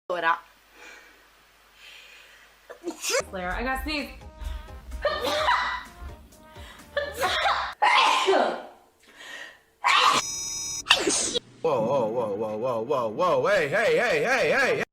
Ora. Claire, I got sneeze. Whoa, whoa, whoa, whoa, whoa, whoa, whoa, hey, hey, hey, hey, hey.